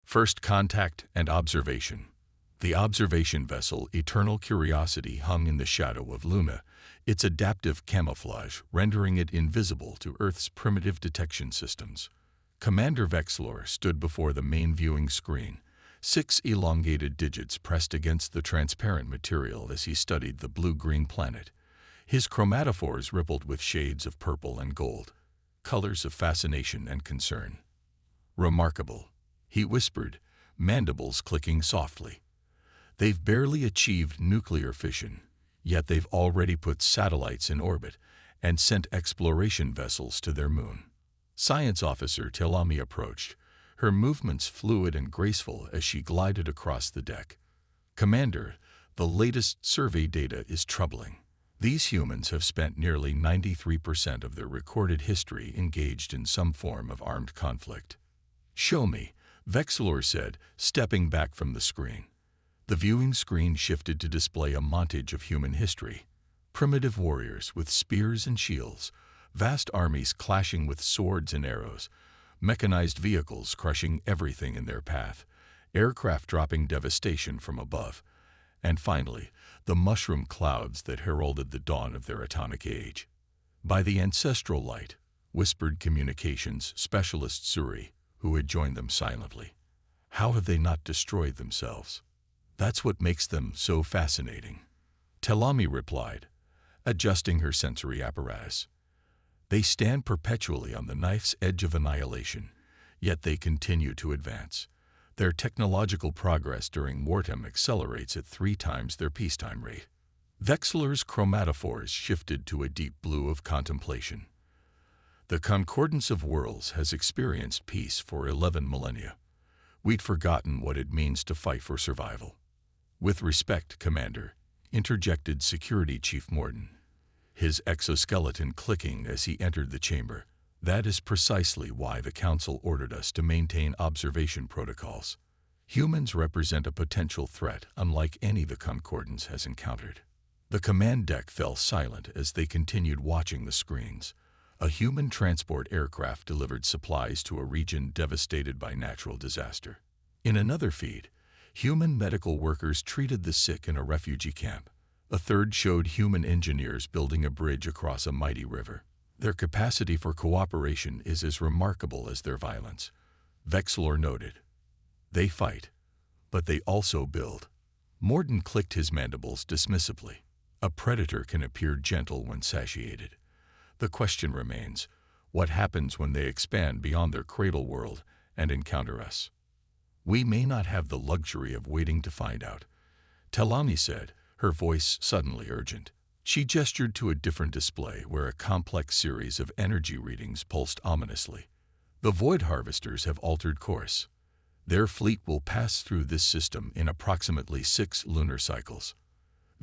First contact and observation. The observation vessel Eternal Curiosity hung in the shadow of Luna, its adaptive camouflage rendering it invisible to Earth's primitive detection systems. Commander Vexlor stood before the main viewing screen, 6 elongated digits pressed against the transparent material as he studied the blue-green planet. His chromatophores rippled with shades of purple and gold, colors of fascination and concern. "Remarkable," he whispered, mandibles clicking softly. "They've barely achieved nuclear fission, yet they've already put satellites in orbit and sent exploration vessels to their moon." Science Officer Telami approached, her movements fluid and graceful as she glided across the deck. "Commander, the latest survey data is troubling. These humans have spent nearly 93% of their recorded history engaged in some form of armed conflict." "Show me," Vexlor said, stepping back from the screen. The viewing screen shifted to display a montage of human history. Primitive warriors with spears and shields, vast armies clashing with swords and arrows, mechanized vehicles crushing everything in their path, aircraft dropping devastation from above, and finally, the mushroom clouds that heralded the dawn of their atomic age. "By the ancestral light," whispered communications specialist Suri, who had joined them silently. "How have they not destroyed themselves? That's what makes them so fascinating," Telami replied, adjusting her sensory apparatus. "They stand perpetually on the knife's edge of annihilation, yet they continue to advance. Their technological progress during wartime accelerates at 3 times their peacetime rate." Vexlor's chromatophores shifted to a deep blue of contemplation. "The Concordance of Worlds has experienced peace for 11 millennia. We'd forgotten what it means to fight for survival." "With respect, Commander," interjected Security Chief Morton, his exoskeleton clicking as he entered the chamber. "That is precisely why the Council ordered us to maintain observation protocols. Humans represent a potential threat unlike any the Concordance has encountered." The command deck fell silent as they continued watching the screens. A human transport aircraft delivered supplies to a region devastated by natural disaster. In another feed, human medical workers treated the sick in a refugee camp. A third showed human engineers building a bridge across a mighty river. "Their capacity for cooperation is as remarkable as their violence," Vexlor noted. "They fight, but they also build." Morton clicked his mandibles dismissively. "A predator can appear gentle when satiated. The question remains, what happens when they expand beyond their cradle world and encounter us? We may not have the luxury of waiting to find out," Telami said, her voice suddenly urgent. She gestured to a different display where a complex series of energy readings pulsed ominously. "The Void Harvesters have altered course. Their fleet will pass through this system in approximately 6 lunar cycles."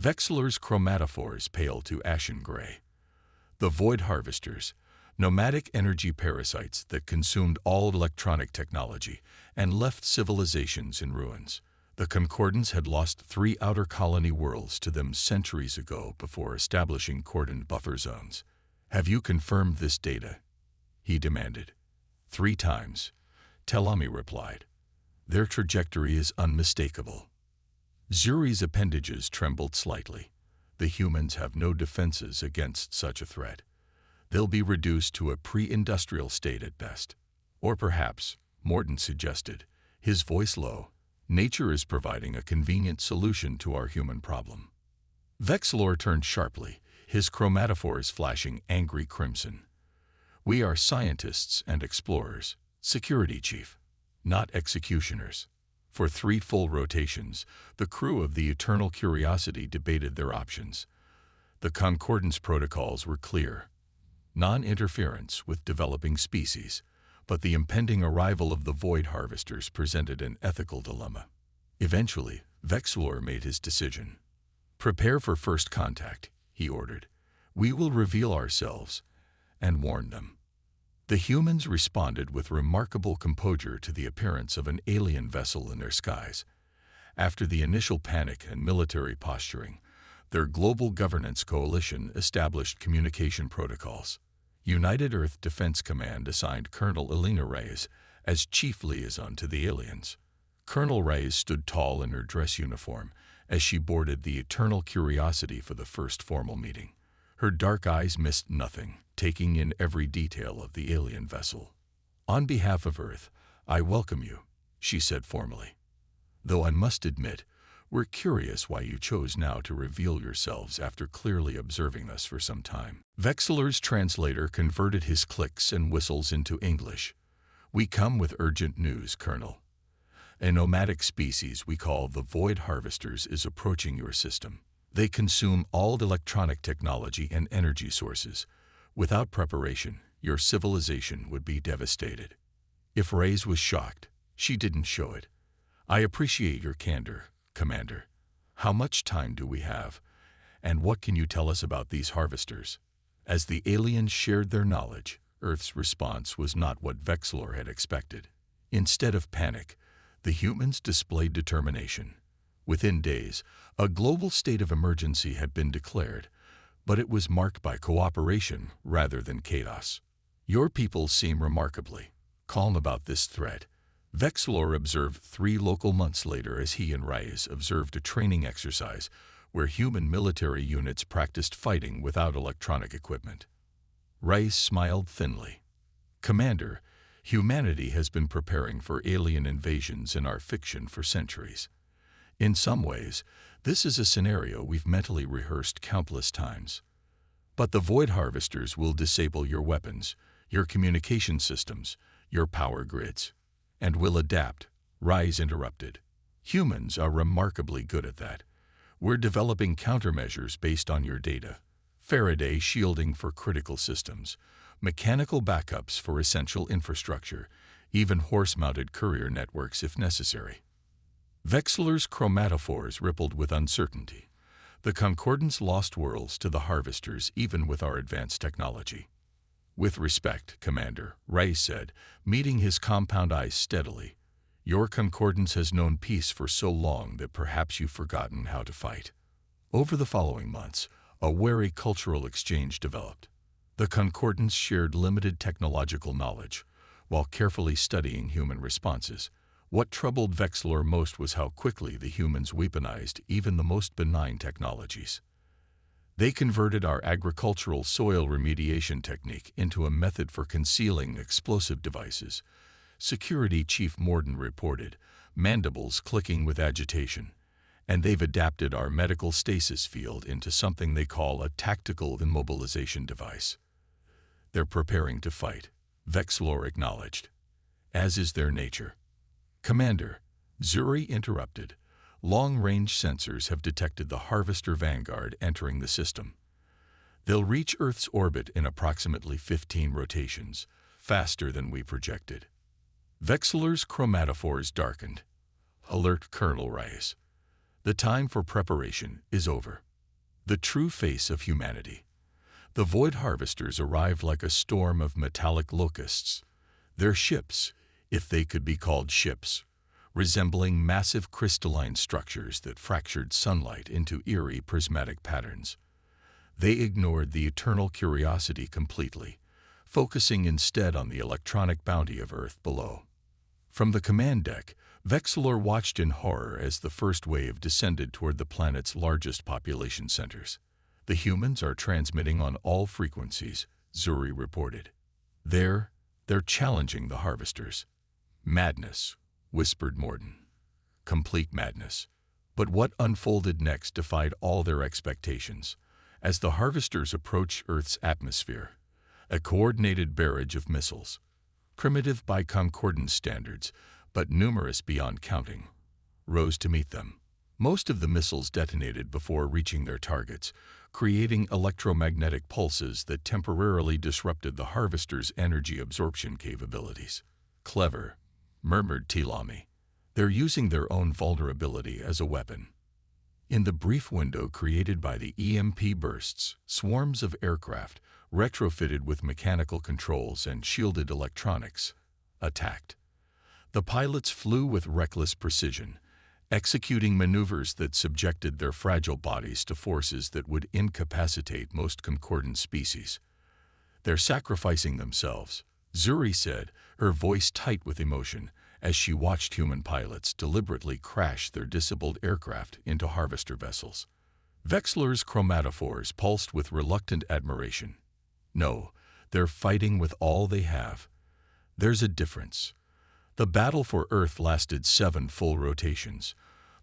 Vexlor's chromatophores paled to ashen gray. The Void Harvesters, nomadic energy parasites that consumed all electronic technology and left civilizations in ruins. The Concordance had lost 3 outer colony worlds to them centuries ago before establishing cordoned buffer zones. "Have you confirmed this data?" he demanded. 3 times, Telami replied. "Their trajectory is unmistakable." Zuri's appendages trembled slightly. "The humans have no defenses against such a threat. They'll be reduced to a pre-industrial state at best. Or perhaps," Morton suggested, his voice low, "nature is providing a convenient solution to our human problem." Vexlor turned sharply, his chromatophores flashing angry crimson. "We are scientists and explorers, Security Chief, not executioners." For 3 full rotations, the crew of the Eternal Curiosity debated their options. The Concordance protocols were clear: non-interference with developing species, but the impending arrival of the Void Harvesters presented an ethical dilemma. Eventually, Vexlor made his decision. "Prepare for first contact," he ordered. "We will reveal ourselves and warn them." The humans responded with remarkable composure to the appearance of an alien vessel in their skies. After the initial panic and military posturing, their global governance coalition established communication protocols. United Earth Defense Command assigned Colonel Elena Reyes as chief liaison to the aliens. Colonel Reyes stood tall in her dress uniform as she boarded the Eternal Curiosity for the first formal meeting. Her dark eyes missed nothing, taking in every detail of the alien vessel. "On behalf of Earth, I welcome you," she said formally. "Though I must admit, we're curious why you chose now to reveal yourselves after clearly observing us for some time." Vexilor's translator converted his clicks and whistles into English. "We come with urgent news, Colonel. A nomadic species we call the Void Harvesters is approaching your system. They consume all electronic technology and energy sources. Without preparation, your civilization would be devastated." If Reyes was shocked, she didn't show it. "I appreciate your candor, Commander. How much time do we have? And what can you tell us about these harvesters?" As the aliens shared their knowledge, Earth's response was not what Vexilor had expected. Instead of panic, the humans displayed determination. Within days, a global state of emergency had been declared, but it was marked by cooperation rather than chaos. "Your people seem remarkably calm about this threat," Vexilor observed 3 local months later as he and Reyes observed a training exercise where human military units practiced fighting without electronic equipment. Reyes smiled thinly. "Commander, humanity has been preparing for alien invasions in our fiction for centuries. In some ways, this is a scenario we've mentally rehearsed countless times. But the Void Harvesters will disable your weapons, your communication systems, your power grids. And will adapt," Reyes interrupted. "Humans are remarkably good at that. We're developing countermeasures based on your data. Faraday shielding for critical systems, mechanical backups for essential infrastructure, even horse-mounted courier networks if necessary." Vexilor's chromatophores rippled with uncertainty. "The Concordance lost worlds to the Harvesters even with our advanced technology." "With respect, Commander," Reyes said, meeting his compound eyes steadily, "your Concordance has known peace for so long that perhaps you've forgotten how to fight." Over the following months, a wary cultural exchange developed. The Concordance shared limited technological knowledge, while carefully studying human responses. What troubled Vexilor most was how quickly the humans weaponized even the most benign technologies. They converted our agricultural soil remediation technique into a method for concealing explosive devices. Security Chief Morden reported, mandibles clicking with agitation. And they've adapted our medical stasis field into something they call a tactical immobilization device. "They're preparing to fight," Vexilor acknowledged, "as is their nature." "Commander," Zuri interrupted, "long-range sensors have detected the Harvester Vanguard entering the system. They'll reach Earth's orbit in approximately 15 rotations, faster than we projected." Vexilor's chromatophores darkened. "Alert, Colonel Reyes. The time for preparation is over." The true face of humanity. The Void Harvesters arrived like a storm of metallic locusts. Their ships, if they could be called ships, resembling massive crystalline structures that fractured sunlight into eerie prismatic patterns. They ignored the Eternal Curiosity completely, focusing instead on the electronic bounty of Earth below. From the command deck, Vexilor watched in horror as the first wave descended toward the planet's largest population centers. "The humans are transmitting on all frequencies," Zuri reported. They're challenging the Harvesters." "Madness," whispered Morden. "Complete madness." But what unfolded next defied all their expectations. As the Harvesters approached Earth's atmosphere, a coordinated barrage of missiles, primitive by Concordance standards, but numerous beyond counting, rose to meet them. Most of the missiles detonated before reaching their targets, creating electromagnetic pulses that temporarily disrupted the Harvesters' energy absorption capabilities. "Clever," murmured Tilami. "They're using their own vulnerability as a weapon." In the brief window created by the EMP bursts, swarms of aircraft, retrofitted with mechanical controls and shielded electronics, attacked. The pilots flew with reckless precision, executing maneuvers that subjected their fragile bodies to forces that would incapacitate most concordant species. "They're sacrificing themselves," Zuri said, her voice tight with emotion, as she watched human pilots deliberately crash their disabled aircraft into harvester vessels. Vexilor's chromatophores pulsed with reluctant admiration. No, they're fighting with all they have. There's a difference. The battle for Earth lasted 7 full rotations.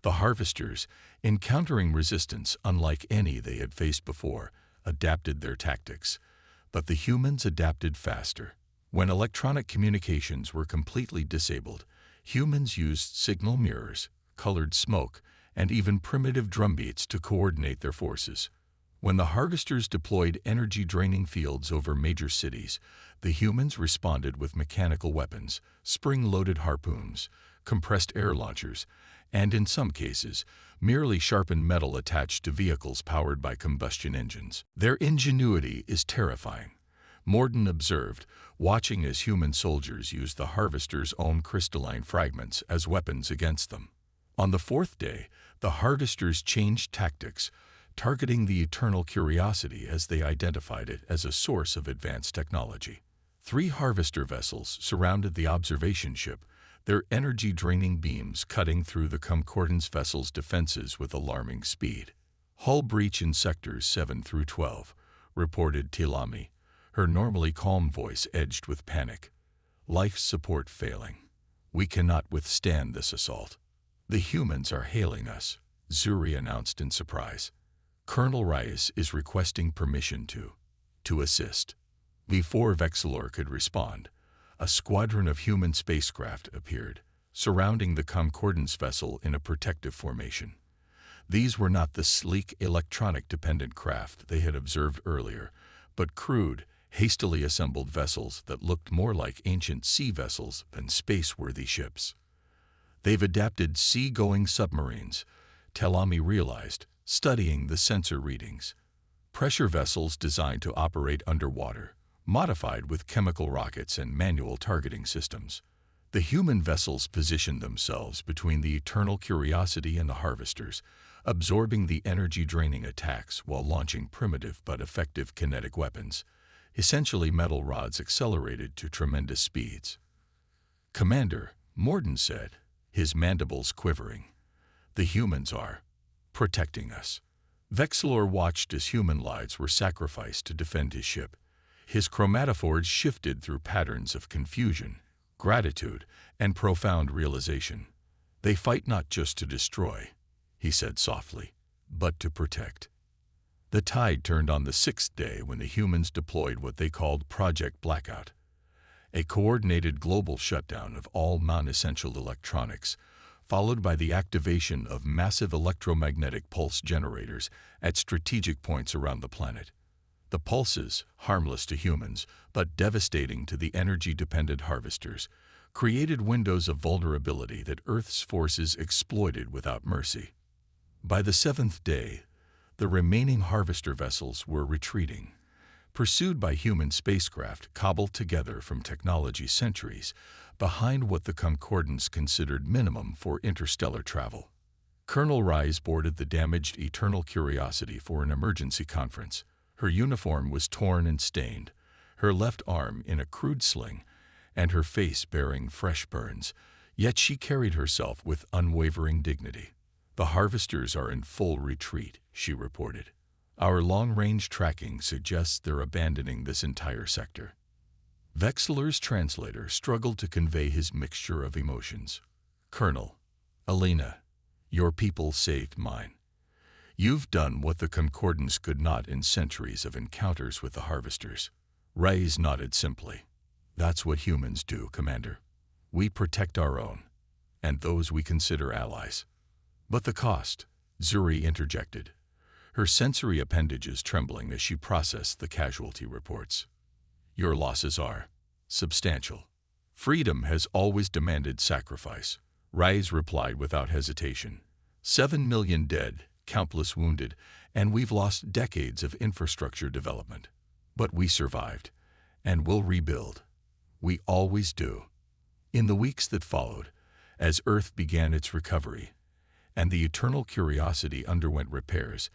The harvesters, encountering resistance unlike any they had faced before, adapted their tactics. But the humans adapted faster. When electronic communications were completely disabled, humans used signal mirrors, colored smoke, and even primitive drumbeats to coordinate their forces. When the harvesters deployed energy-draining fields over major cities, the humans responded with mechanical weapons, spring-loaded harpoons, compressed air launchers, and in some cases, merely sharpened metal attached to vehicles powered by combustion engines. Their ingenuity is terrifying, Morden observed, watching as human soldiers used the harvesters' own crystalline fragments as weapons against them. On the 4th day, the harvesters changed tactics, targeting the eternal curiosity as they identified it as a source of advanced technology. 3 harvester vessels surrounded the observation ship, their energy-draining beams cutting through the Concordance vessel's defenses with alarming speed. "Hull breach in sectors 7 through 12, reported Tilami, her normally calm voice edged with panic. "Life support failing. We cannot withstand this assault." "The humans are hailing us," Zuri announced in surprise. "Colonel Reyes is requesting permission to assist." Before Vexilor could respond, a squadron of human spacecraft appeared, surrounding the Concordance vessel in a protective formation. These were not the sleek, electronic-dependent craft they had observed earlier, but crude, hastily assembled vessels that looked more like ancient sea vessels than space-worthy ships. "They've adapted sea-going submarines," Telami realized, studying the sensor readings. "Pressure vessels designed to operate underwater, modified with chemical rockets and manual targeting systems." The human vessels positioned themselves between the Eternal Curiosity and the harvesters, absorbing the energy-draining attacks while launching primitive but effective kinetic weapons, essentially metal rods accelerated to tremendous speeds. "Commander," Morden said, his mandibles quivering, "the humans are protecting us." Vexilor watched as human lives were sacrificed to defend his ship. His chromatophores shifted through patterns of confusion, gratitude, and profound realization. "They fight not just to destroy," he said softly, "but to protect." The tide turned on the 6th day when the humans deployed what they called Project Blackout, a coordinated global shutdown of all non-essential electronics, followed by the activation of massive electromagnetic pulse generators at strategic points around the planet. The pulses, harmless to humans but devastating to the energy-dependent harvesters, created windows of vulnerability that Earth's forces exploited without mercy. By the 7th day, the remaining harvester vessels were retreating, pursued by human spacecraft cobbled together from technology centuries behind what the Concordance considered minimum for interstellar travel. Colonel Reyes boarded the damaged Eternal Curiosity for an emergency conference. Her uniform was torn and stained, her left arm in a crude sling, and her face bearing fresh burns, yet she carried herself with unwavering dignity. "The harvesters are in full retreat," she reported. "Our long-range tracking suggests they're abandoning this entire sector." Vexilor's translator struggled to convey his mixture of emotions. "Colonel, Alina, your people saved mine. You've done what the Concordance could not in centuries of encounters with the harvesters." Reyes nodded simply. "That's what humans do, Commander. We protect our own, and those we consider allies." "But the cost," Zuri interjected, her sensory appendages trembling as she processed the casualty reports. "Your losses are substantial. Freedom has always demanded sacrifice," Reyes replied without hesitation. 7 million dead, countless wounded, and we've lost decades of infrastructure development. But we survived, and we'll rebuild. We always do." In the weeks that followed, as Earth began its recovery, and the Eternal Curiosity underwent repairs,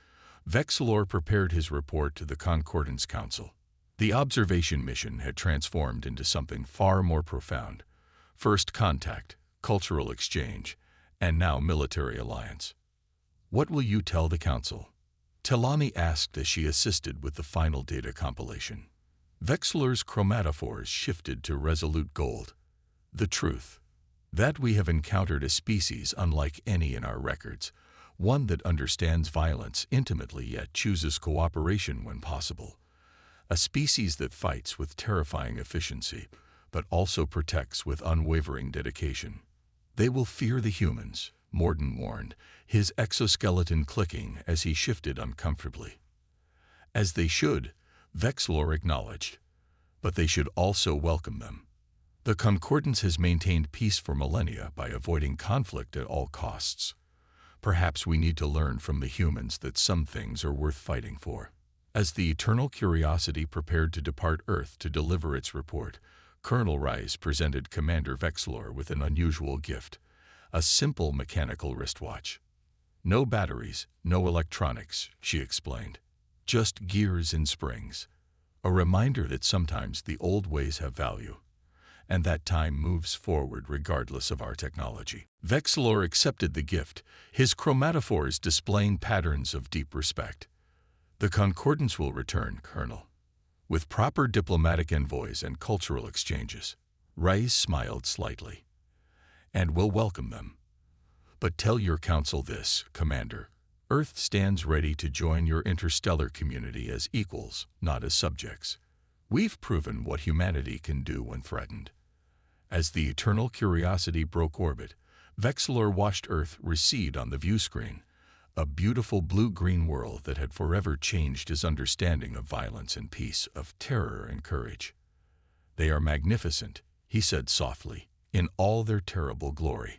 Vexilor prepared his report to the Concordance Council. The observation mission had transformed into something far more profound. First contact, cultural exchange, and now military alliance. What will you tell the Council? Telani asked as she assisted with the final data compilation. Vexilor's chromatophores shifted to resolute gold. The truth. That we have encountered a species unlike any in our records, one that understands violence intimately yet chooses cooperation when possible. A species that fights with terrifying efficiency, but also protects with unwavering dedication. They will fear the humans, Morden warned, his exoskeleton clicking as he shifted uncomfortably. As they should, Vexilor acknowledged, but they should also welcome them. The Concordance has maintained peace for millennia by avoiding conflict at all costs. Perhaps we need to learn from the humans that some things are worth fighting for. As the Eternal Curiosity prepared to depart Earth to deliver its report, Colonel Rice presented Commander Vexilor with an unusual gift, a simple mechanical wristwatch. No batteries, no electronics, she explained. Just gears and springs. A reminder that sometimes the old ways have value, and that time moves forward regardless of our technology. Vexilor accepted the gift, his chromatophores displaying patterns of deep respect. The Concordance will return, Colonel, with proper diplomatic envoys and cultural exchanges. Rice smiled slightly. And we'll welcome them. But tell your council this, Commander. Earth stands ready to join your interstellar community as equals, not as subjects. We've proven what humanity can do when threatened. As the Eternal Curiosity broke orbit, Vexilor watched Earth recede on the view screen, a beautiful blue-green world that had forever changed his understanding of violence and peace, of terror and courage. They are magnificent, he said softly, in all their terrible glory.